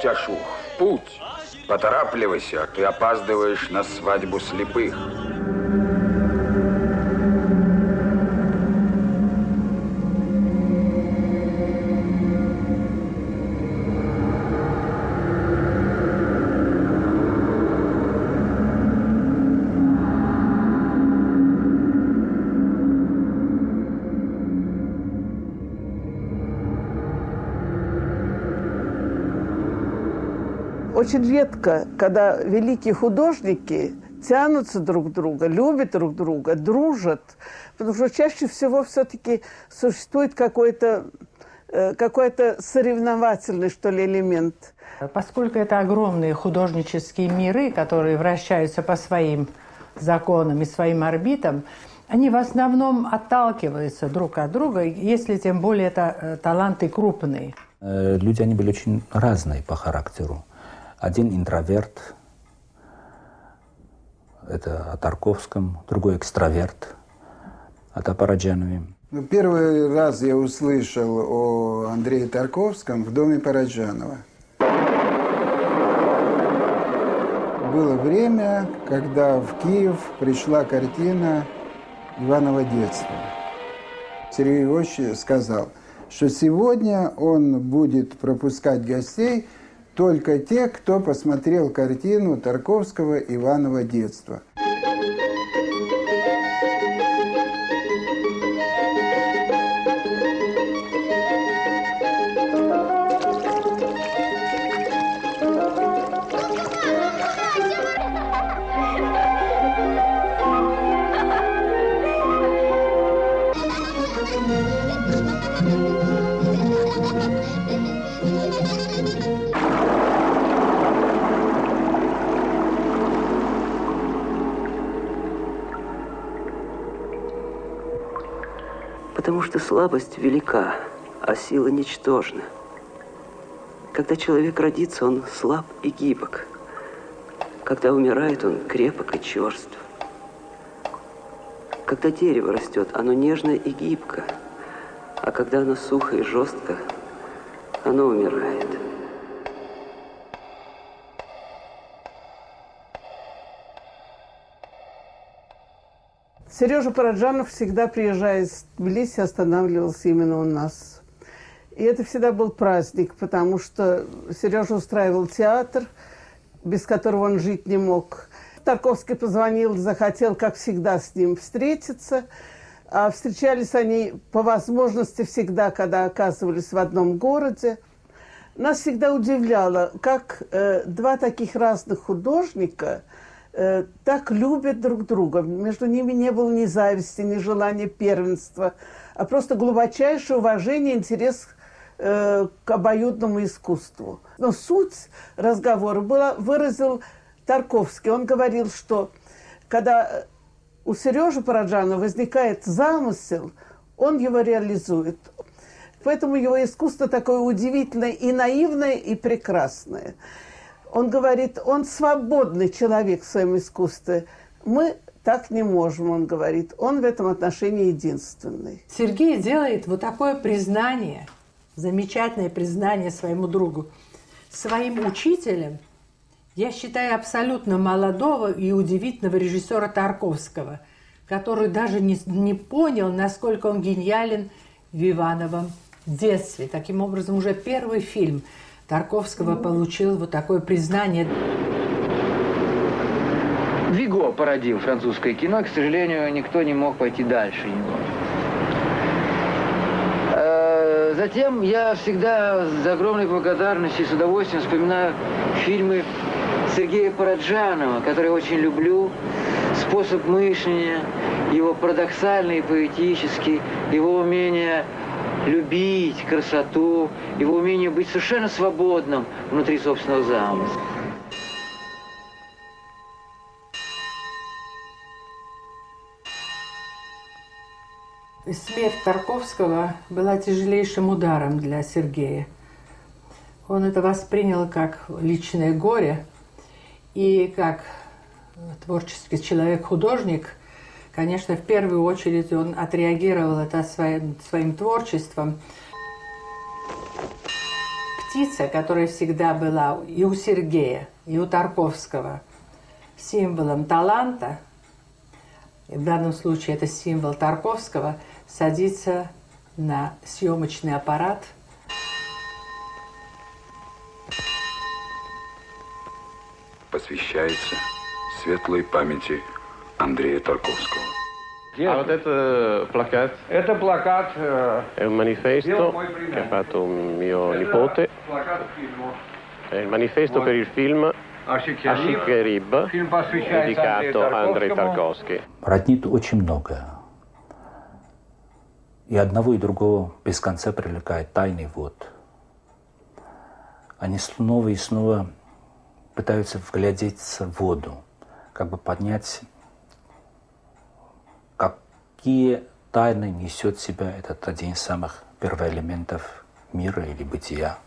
Тяшух, в путь. Поторапливайся, ты опаздываешь на свадьбу слепых. Очень редко, когда великие художники тянутся друг к другу, любят друг друга, дружат, потому что чаще всего все-таки существует какой-то соревновательный, что ли, элемент. Поскольку это огромные художнические миры, которые вращаются по своим законам и своим орбитам, они в основном отталкиваются друг от друга, если тем более это таланты крупные. Люди, они были очень разные по характеру. Один интроверт, это о Тарковском, другой экстраверт, это о Параджанове. Первый раз я услышал о Андрее Тарковском в доме Параджанова. Было время, когда в Киев пришла картина «Иваново детство». Сергей Ильич сказал, что сегодня он будет пропускать гостей только те, кто посмотрел картину Тарковского «Иваново детство». Потому что слабость велика, а сила ничтожна. Когда человек родится, он слаб и гибок. Когда умирает, он крепок и черств. Когда дерево растет, оно нежно и гибко. А когда оно сухо и жестко, оно умирает. Сережа Параджанов всегда, приезжая из Тбилиси, останавливался именно у нас. И это всегда был праздник, потому что Сережа устраивал театр, без которого он жить не мог. Тарковский позвонил, захотел, как всегда, с ним встретиться. А встречались они по возможности всегда, когда оказывались в одном городе. Нас всегда удивляло, как два таких разных художника так любят друг друга. Между ними не было ни зависти, ни желания первенства, а просто глубочайшее уважение, интерес к обоюдному искусству. Но суть разговора выразил Тарковский. Он говорил, что когда у Сережи Параджанова возникает замысел, он его реализует. Поэтому его искусство такое удивительное и наивное, и прекрасное. Он говорит, он свободный человек в своем искусстве. Мы так не можем, он говорит. Он в этом отношении единственный. Сергей делает вот такое признание, замечательное признание своему другу, своим учителем, я считаю, абсолютно молодого и удивительного режиссера Тарковского, который даже не понял, насколько он гениален в Ивановом детстве. Таким образом, уже первый фильм Тарковского получил вот такое признание. Виго породил французское кино. К сожалению, никто не мог пойти дальше него. Затем я всегда с огромной благодарностью и с удовольствием вспоминаю фильмы Сергея Параджанова, который я очень люблю. Способ мышления, его парадоксальный и поэтический, его умение любить красоту, его умение быть совершенно свободным внутри собственного замысла. Смерть Тарковского была тяжелейшим ударом для Сергея. Он это воспринял как личное горе, и как творческий человек-художник, конечно, в первую очередь он отреагировал это своим творчеством. птица, которая всегда была и у Сергея, и у Тарковского символом таланта, и в данном случае это символ Тарковского, садится на съемочный аппарат. Посвящается светлой памяти Андрея Тарковского. А вот это плакат? Это плакат. È un manifesto che ha fatto un mio nipote. È il manifesto per il film Ашик и Риб, dedicato a Андрей Тарковский. Роднит очень многое. И одного, и другого без конца привлекает тайный вод. Они снова и снова пытаются вглядеться в воду, как бы поднять, какие тайны несет в себя этот один из самых первоэлементов мира или бытия.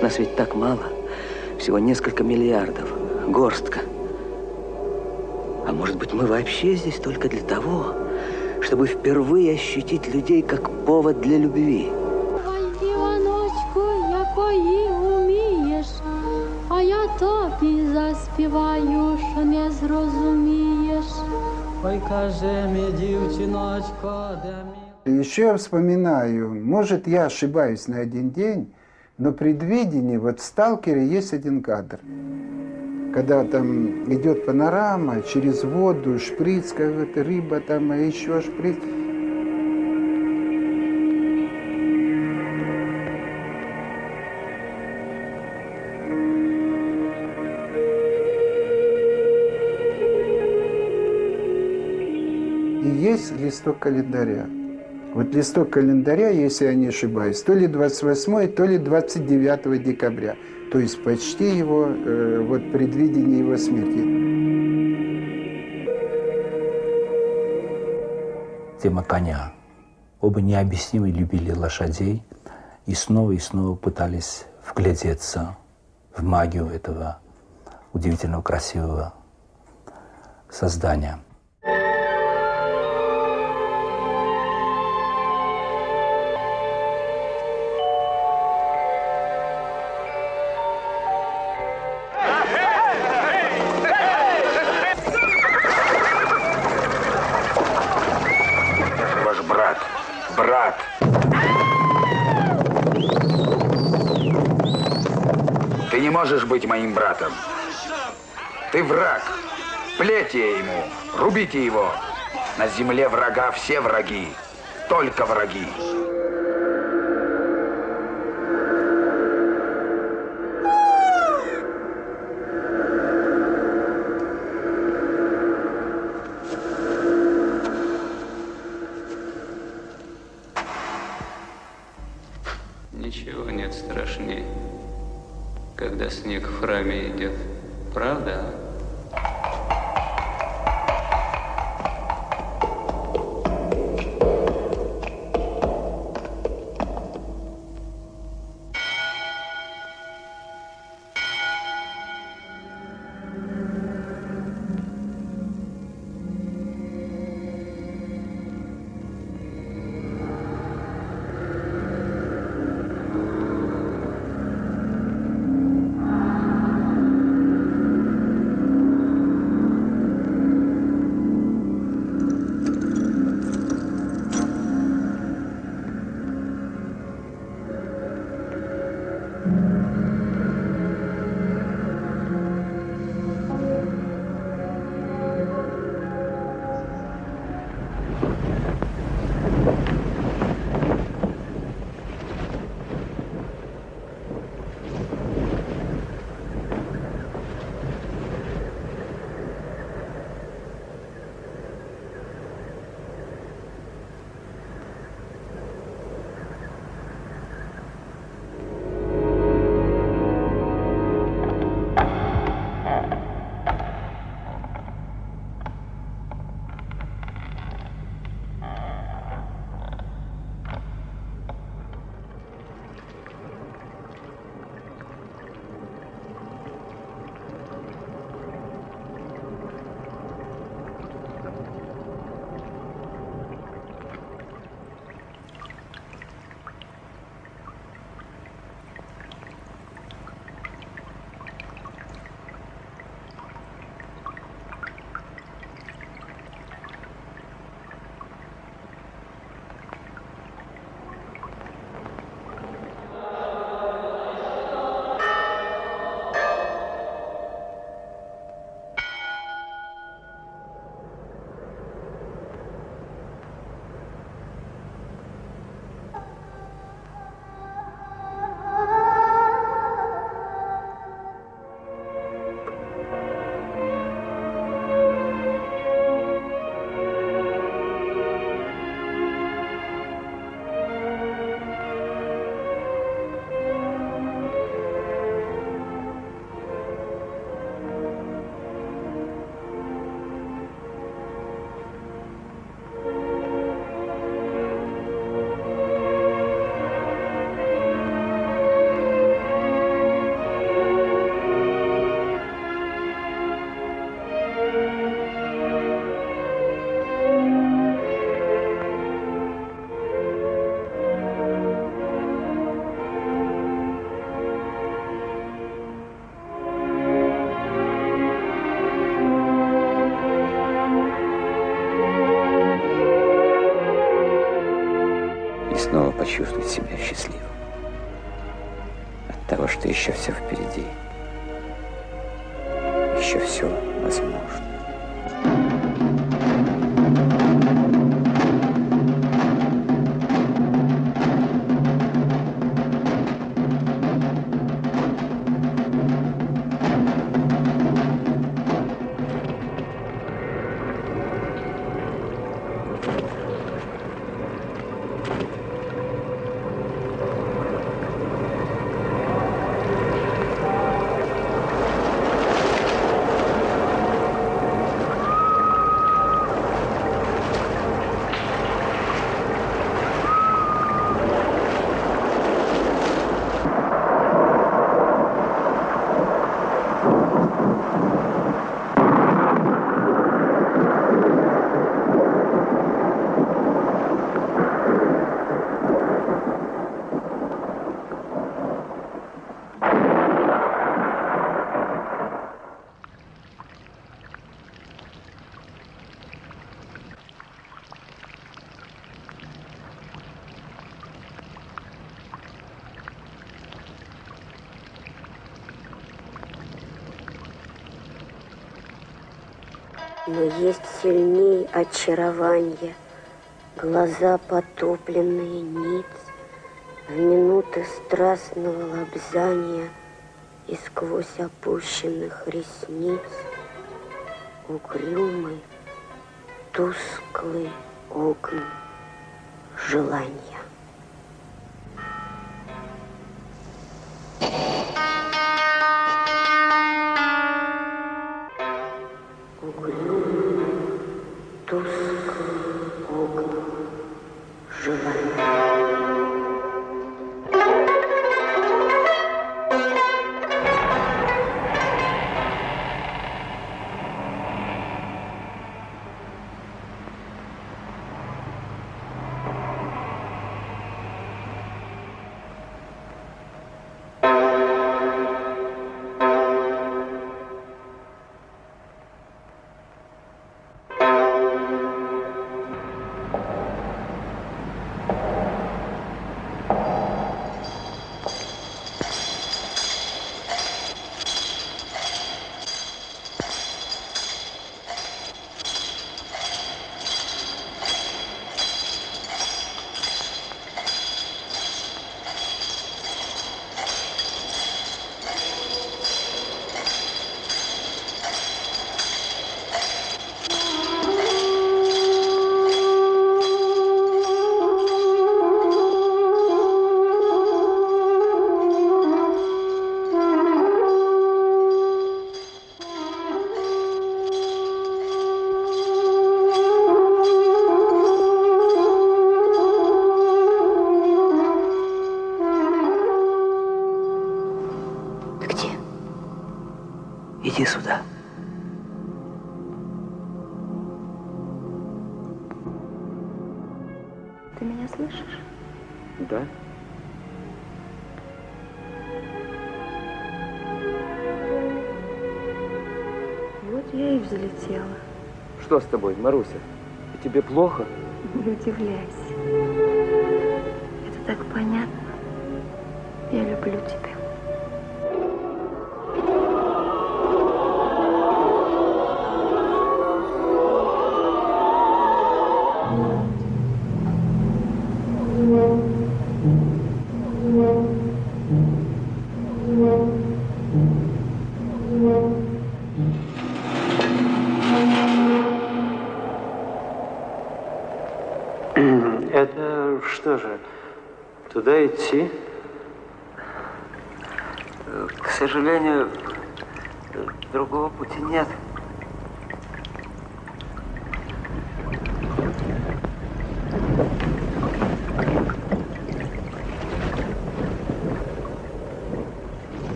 Нас ведь так мало, всего несколько миллиардов, горстка. А может быть, мы вообще здесь только для того, чтобы впервые ощутить людей как повод для любви. Ой, дівоночку, якої умієш, а я тобі заспіваю, що не зрозумієш. Ой, каже мені, дівчиночко, де мій... Еще я вспоминаю, может, я ошибаюсь на один день, но при «Предвидении» вот в «Сталкере» есть один кадр, когда там идет панорама через воду, шприц, какая-то рыба там, а еще шприц. И есть листок календаря. Вот листок календаря, если я не ошибаюсь, то ли 28, то ли 29 декабря. То есть почти его, вот предвидение его смерти. Тема коня. Оба необъяснимо любили лошадей и снова пытались вглядеться в магию этого удивительного красивого создания. Брат! Ты не можешь быть моим братом. Ты враг. Плетьте ему, рубите его. На земле врага все враги, только враги. Ничего нет страшнее, когда снег в храме идет. Правда? и снова почувствовать себя счастливым. От того, что еще все впереди. Еще все возможно. Но есть сильней очарование, глаза потопленные ниц, в минуты страстного лобзания и сквозь опущенных ресниц угрюмый, тусклый огонь желания. Иди сюда. Ты меня слышишь? Да. Вот я и взлетела. Что с тобой, Маруся? И тебе плохо? Не удивляйся. Это так понятно. Я люблю тебя. Это что же, туда идти? К сожалению, другого пути нет.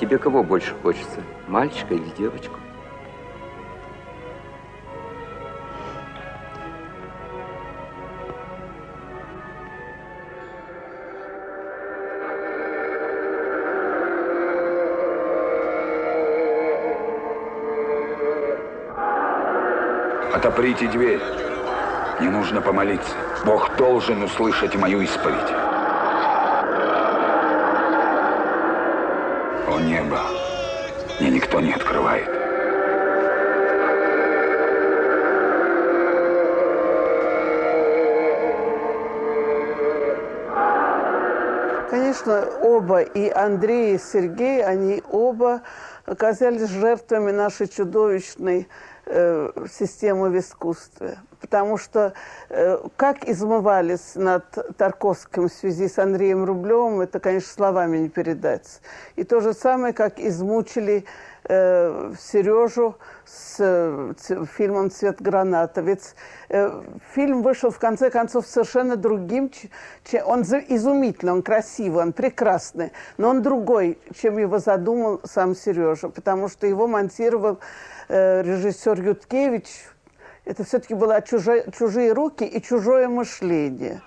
тебе кого больше хочется, мальчика или девочку? Отоприте дверь. Мне нужно помолиться. Бог должен услышать мою исповедь. О небо, мне никто не открывает. Конечно, оба, и Андрей, и Сергей, они оба оказались жертвами нашей чудовищной системы в искусстве. Потому что как измывались над Тарковским в связи с Андреем Рублевым, это, конечно, словами не передать. И то же самое, как измучили Сережу с фильмом «Цвет граната». Ведь фильм вышел, в конце концов, совершенно другим. Он изумительный, он красивый, он прекрасный, но он другой, чем его задумал сам Сережа, потому что его монтировал режиссер Юткевич. Это все-таки были чужие руки и чужое мышление.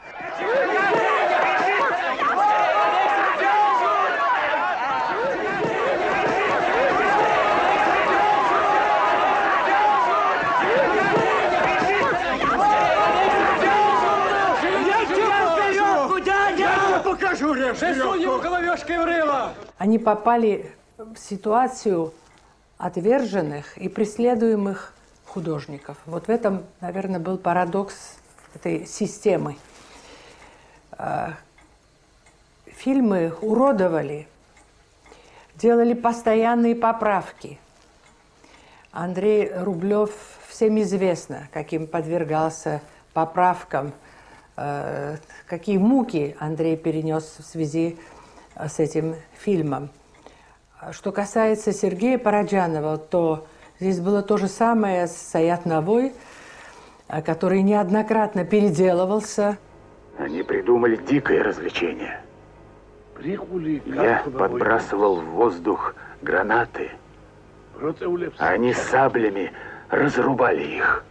Они попали в ситуацию отверженных и преследуемых художников. Вот в этом, наверное, был парадокс этой системы. Фильмы уродовали, делали постоянные поправки. Андрей Рублев всем известно, каким подвергался поправкам, какие муки Андрей перенес в связи с этим фильмом. Что касается Сергея Параджанова, то здесь было то же самое с Саят Навой, который неоднократно переделывался. Они придумали дикое развлечение. Я подбрасывал в воздух гранаты, а они саблями разрубали их.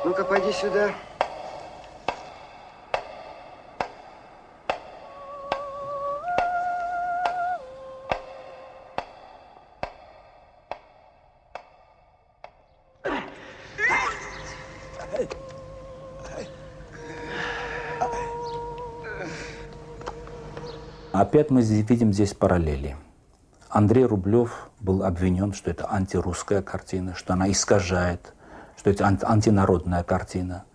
Ну-ка, пойди сюда. Опять мы видим здесь параллели. Андрей Рублев был обвинен, что это антирусская картина, что она искажает, что это антинародная картина.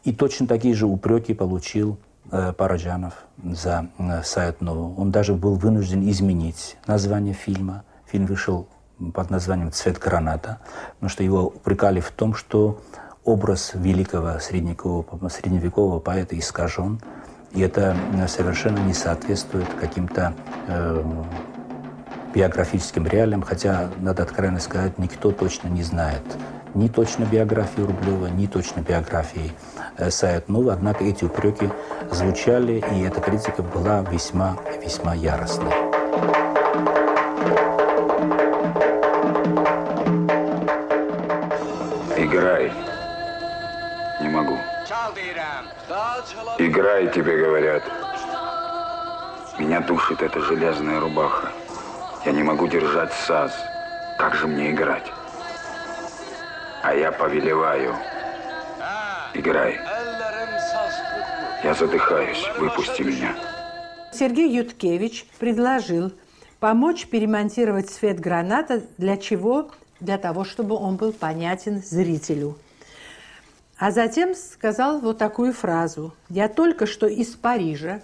И точно такие же упреки получил Параджанов за Саят Наву. Он даже был вынужден изменить название фильма. Фильм вышел под названием «Цвет граната», потому что его упрекали в том, что образ великого средневекового поэта искажен, и это совершенно не соответствует каким-то биографическим реалиям, хотя, надо откровенно сказать, никто точно не знает ни точно биографии Рублева, ни точно биографии Саят Навы, однако эти упреки звучали, и эта критика была весьма яростной. Играй. Не могу. Играй, тебе говорят. Меня душит эта железная рубаха. Я не могу держать саз. Как же мне играть? А я повелеваю. Играй. Я задыхаюсь. Выпусти меня. Сергей Юткевич предложил помочь перемонтировать «Цвет граната». Для чего? Для того, чтобы он был понятен зрителю. А затем сказал вот такую фразу. «Я только что из Парижа,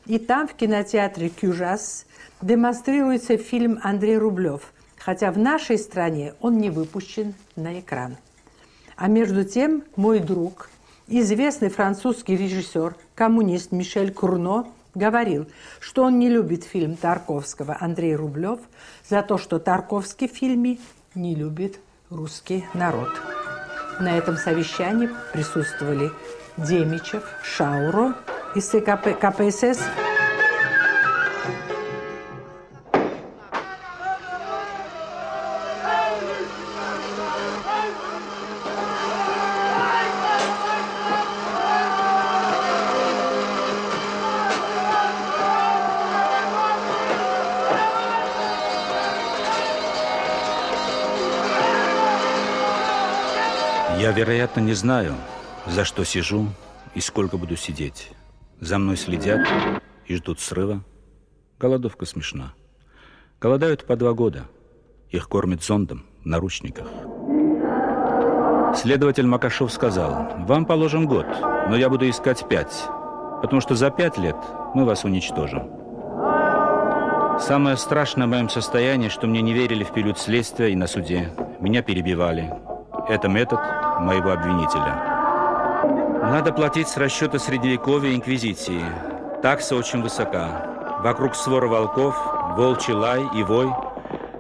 и там в кинотеатре «Кюжас» демонстрируется фильм «Андрей Рублев», хотя в нашей стране он не выпущен на экран». А между тем мой друг, известный французский режиссер, коммунист Мишель Курно, говорил, что он не любит фильм Тарковского «Андрей Рублев» за то, что Тарковский в фильме не любит русский народ. На этом совещании присутствовали Демичев, Шауро из КПСС. Я, вероятно, не знаю, за что сижу и сколько буду сидеть. За мной следят и ждут срыва. Голодовка смешна. Голодают по 2 года. Их кормят зондом в наручниках. Следователь Макашов сказал: вам положен год, но я буду искать 5, потому что за 5 лет мы вас уничтожим. Самое страшное в моем состоянии, что мне не верили в период следствия и на суде. Меня перебивали. Это метод моего обвинителя. Надо платить с расчета Средневековья и Инквизиции. Такса очень высока. Вокруг свора волков, волчий лай и вой.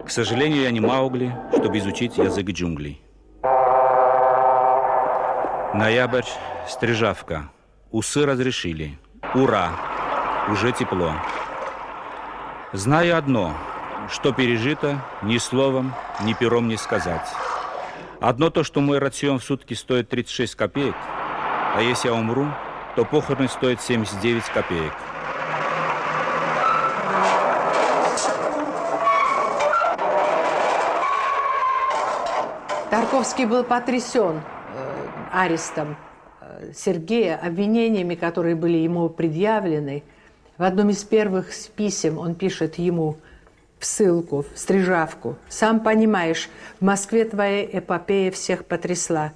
К сожалению, я не Маугли, чтобы изучить язык джунглей. Ноябрь, Стрижавка. Усы разрешили. Ура! Уже тепло. Знаю одно, что пережито ни словом, ни пером не сказать. Одно то, что мой рацион в сутки стоит 36 копеек, а если я умру, то похороны стоят 79 копеек. Тарковский был потрясен арестом Сергея, обвинениями, которые были ему предъявлены. В одном из первых писем он пишет ему в ссылку, в Стрижавку: «Сам понимаешь, в Москве твоя эпопея всех потрясла.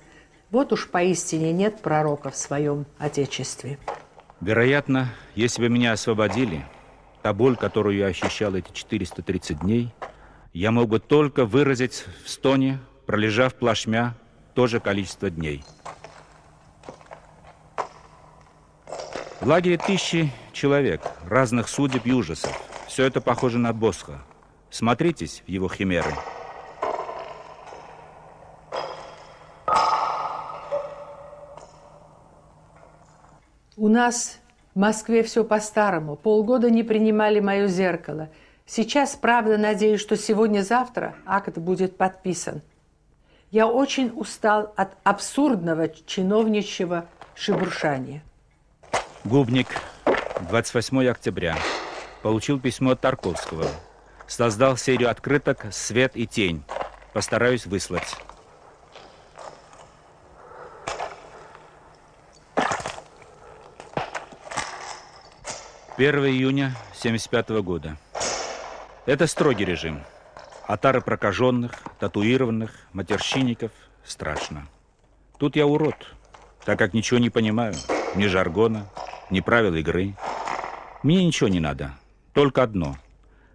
Вот уж поистине нет пророка в своем Отечестве». Вероятно, если бы меня освободили, та боль, которую я ощущал эти 430 дней, я мог бы только выразить в стоне, пролежав плашмя то же количество дней. В лагере 1000 человек, разных судеб и ужасов. Все это похоже на Босха. Смотритесь в его химеры. У нас в Москве все по-старому. Полгода не принимали мое зеркало. Сейчас, правда, надеюсь, что сегодня-завтра акт будет подписан. Я очень устал от абсурдного чиновничьего шебуршания. Губник, 28 октября. Получил письмо от Тарковского. Создал серию открыток «Свет и тень». Постараюсь выслать. «1 июня 1975 года. Это строгий режим. Отары прокаженных, татуированных, матерщинников страшно. Тут я урод, так как ничего не понимаю. Ни жаргона, ни правил игры. Мне ничего не надо. Только одно.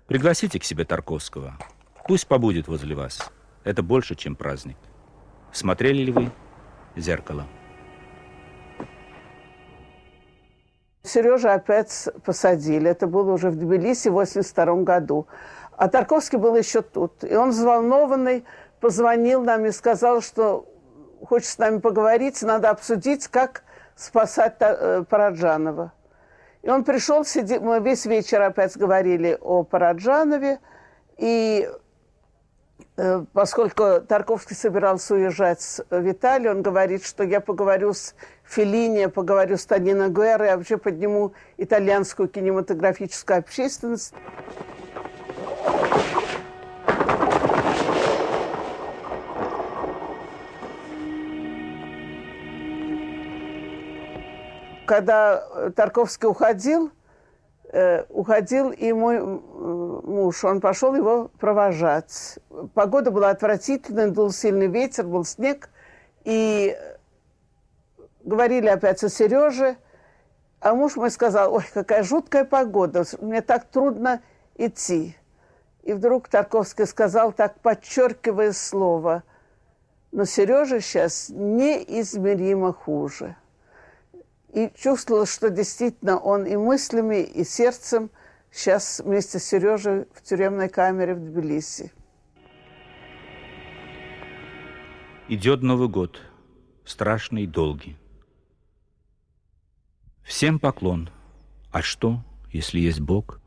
Пригласите к себе Тарковского. Пусть побудет возле вас. Это больше, чем праздник. Смотрели ли вы «Зеркало»? Сережу опять посадили. Это было уже в Тбилиси в 1982 году. А Тарковский был еще тут. И он взволнованный позвонил нам и сказал, что хочет с нами поговорить, надо обсудить, как спасать Параджанова. И он пришел, мы весь вечер опять говорили о Параджанове. И поскольку Тарковский собирался уезжать в Италию, он говорит, что я поговорю с Феллини, я поговорю с Тонино Гуэрро, я вообще подниму итальянскую кинематографическую общественность. Когда Тарковский уходил и мой муж, он пошел его провожать. Погода была отвратительная, дул сильный ветер, был снег. И говорили опять о Сереже. А муж мой сказал: ой, какая жуткая погода, мне так трудно идти. И вдруг Тарковский сказал, так подчеркивая слово: Но Сережа сейчас неизмеримо хуже. И чувствовала, что действительно он и мыслями, и сердцем сейчас вместе с Сережей в тюремной камере в Тбилиси. Идет Новый год, страшный и долгий. Всем поклон. А что, если есть Бог?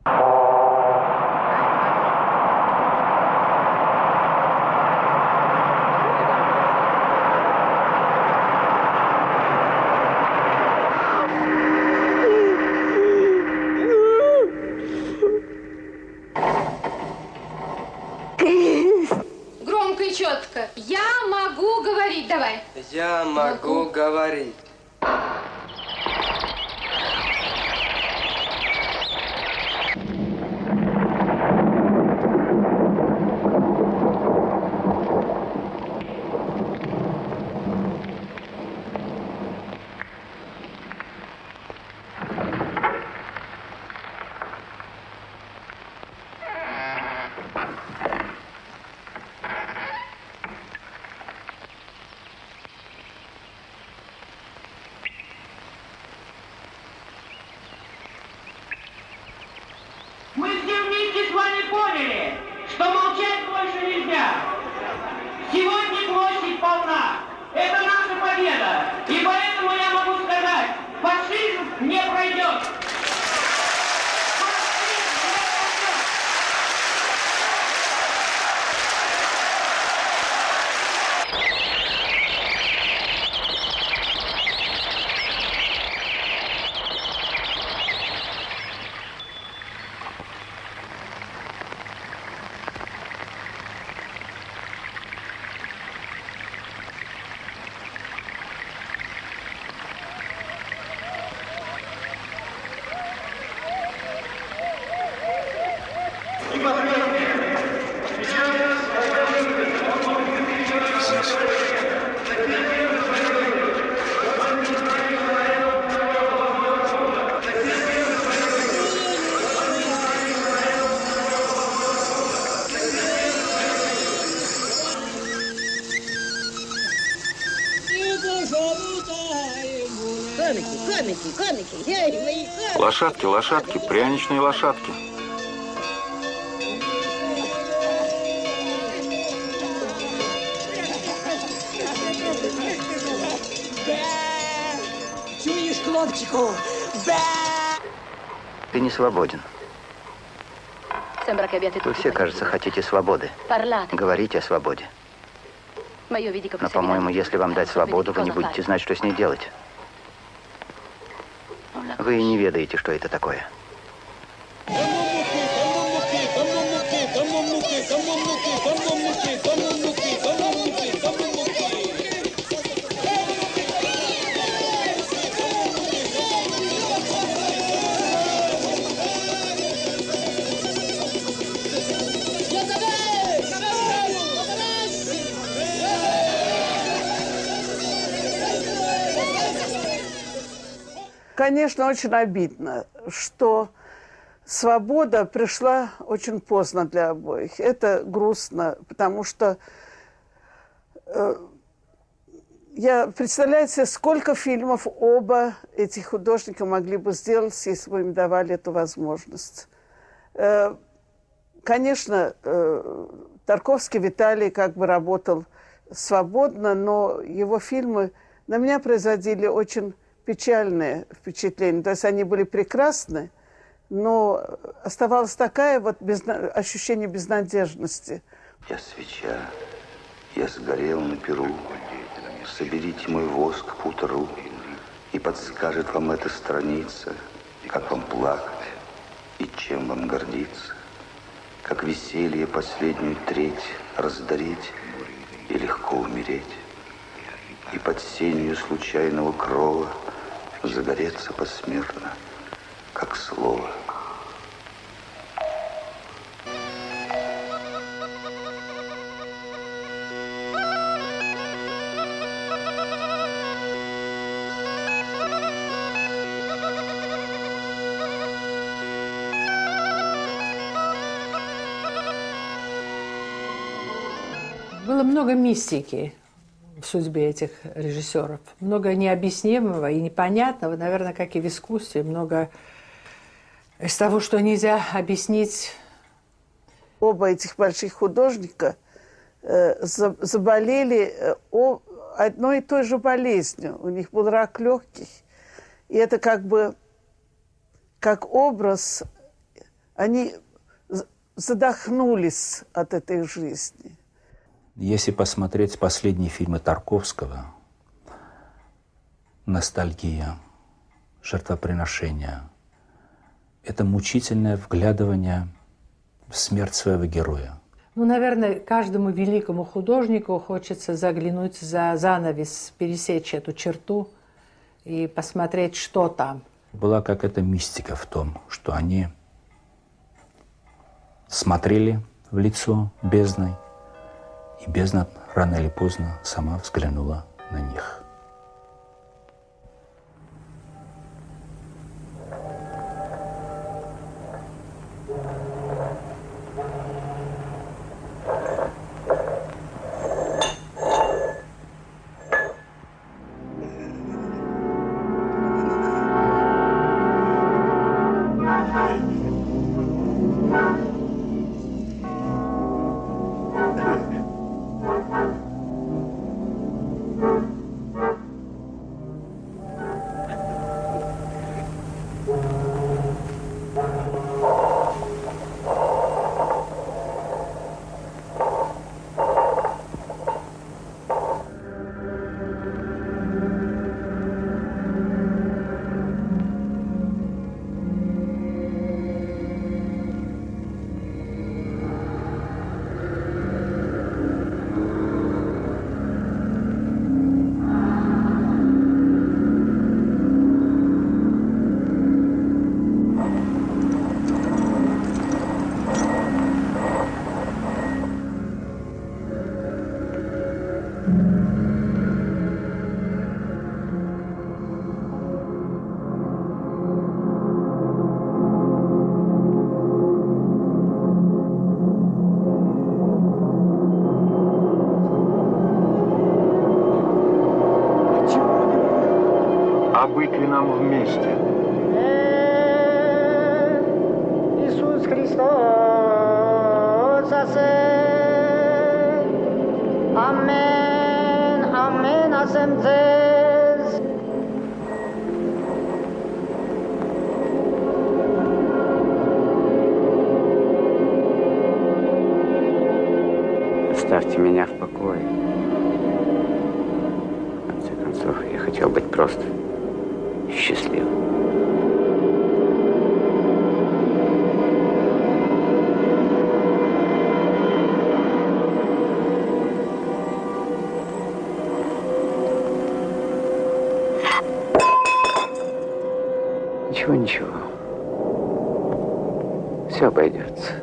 Громко и четко. Я могу говорить, давай. Я могу говорить. Мы все вместе с вами поняли, что молчать больше нельзя. Сегодня площадь полна. Это наша победа. И поэтому я могу сказать, фашизм не пройдет. Лошадки, лошадки, пряничные лошадки. Чуешь, хлопчику? Ты не свободен. Вы все, кажется, хотите свободы. Говорите о свободе. Но, по-моему, если вам дать свободу, вы не будете знать, что с ней делать. Вы и не ведаете, что это такое. Конечно, очень обидно, что свобода пришла очень поздно для обоих. Это грустно, потому что я представляю себе, сколько фильмов оба эти художника могли бы сделать, если бы им давали эту возможность. Конечно, Тарковский Виталий как бы работал свободно, но его фильмы на меня производили очень печальные впечатления. То есть они были прекрасны, но оставалось такое вот ощущение безнадежности. Я свеча, я сгорел на перу. Соберите мой воск по утру, и подскажет вам эта страница, как вам плакать и чем вам гордиться, как веселье последнюю треть раздарить и легко умереть, и под сенью случайного крова загореться посмертно, как слово. Было много мистики в судьбе этих режиссеров. Много необъяснимого и непонятного, наверное, как и в искусстве. Много из того, что нельзя объяснить. Оба этих больших художника заболели одной и той же болезнью. У них был рак легких. И это как бы, как образ, они задохнулись от этой жизни. Если посмотреть последние фильмы Тарковского, «Ностальгия», «Жертвоприношение», это мучительное вглядывание в смерть своего героя. Ну, наверное, каждому великому художнику хочется заглянуть за занавес, пересечь эту черту и посмотреть, что там. Была какая-то мистика в том, что они смотрели в лицо бездной, и бездна рано или поздно сама взглянула на них. А быть ли нам вместе? Иисус Христос, Амен, Амен, Асемцез. Оставьте меня в покое. В конце концов, я хотел быть просто счастливым. Ничего, ничего. Все обойдется.